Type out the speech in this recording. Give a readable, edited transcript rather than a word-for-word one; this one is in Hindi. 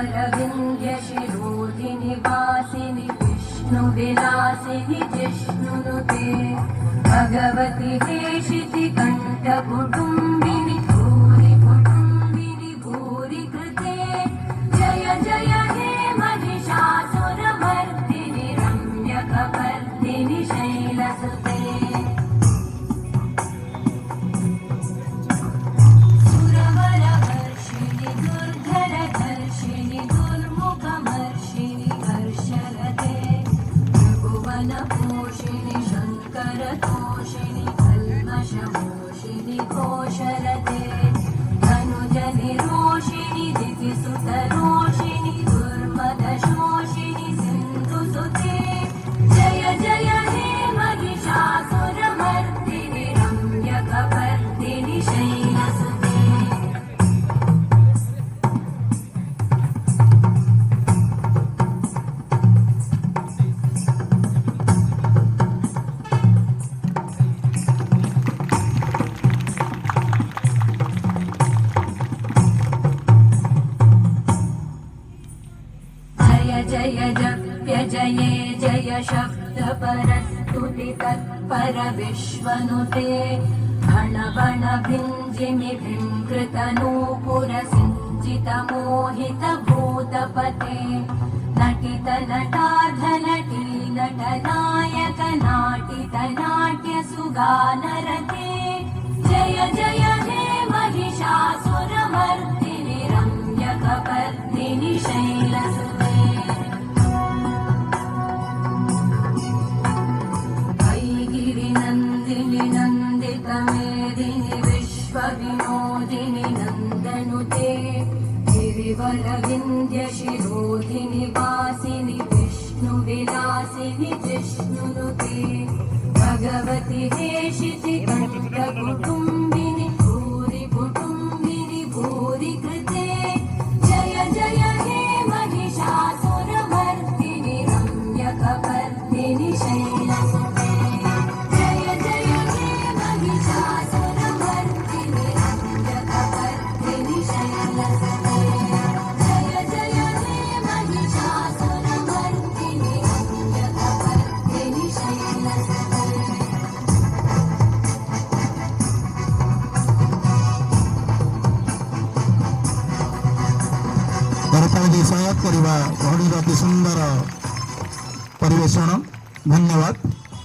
गिरिवरविन्ध्यशिरोधिनि वासिनि विष्णुविलासिनि जिष्णुनुते भगवति हेशिति कण्ठकुटुम्बिनि भूरि कुटुम्बिनि भूरि कृते जय जय हे महिषासुरमर्दिनि रम्यकपर्दिनि शैलसुते पोषिणि शङ्करतोषिणि कल्मषमोषिणि कोशलते धनुजनिरोषिणि दितिसुतरोषिणि दुर्मदशोषिणि सिन्धुसुते जय जय हे महिषासुरमर्दिनि रम्यकपर्दिनि शैलसुते जय जप्य जये जय शब्द परस्तुति तत्पर विश्वनुते भण बण भिञ्जिमि भिङ्कृतनूपुर सिञ्चित मोहित भूतपते नटित नटार्धनटी नटनायक नाटित नाट्य सुगानरते जय जय हे महिषासुरमर्दिनि रम्यकपर्दिनि शैलसुते नन्दितमेदिनि विश्वविनोदिनि नन्दनुते गिरिवरविन्ध्यशिरोधिनि वासिनि विष्णुविलासिनि जिष्णुनुते भगवति हेशिति कण्ठकुटुम्बिनि भूरि कुटुम्बिनि भूरि कृते जय जय हे महिषासुरमर्दिनि रम्यकपर्दिनि शैलसुते स्वागत करवा भौणी अति सुंदर परिवेषण। धन्यवाद।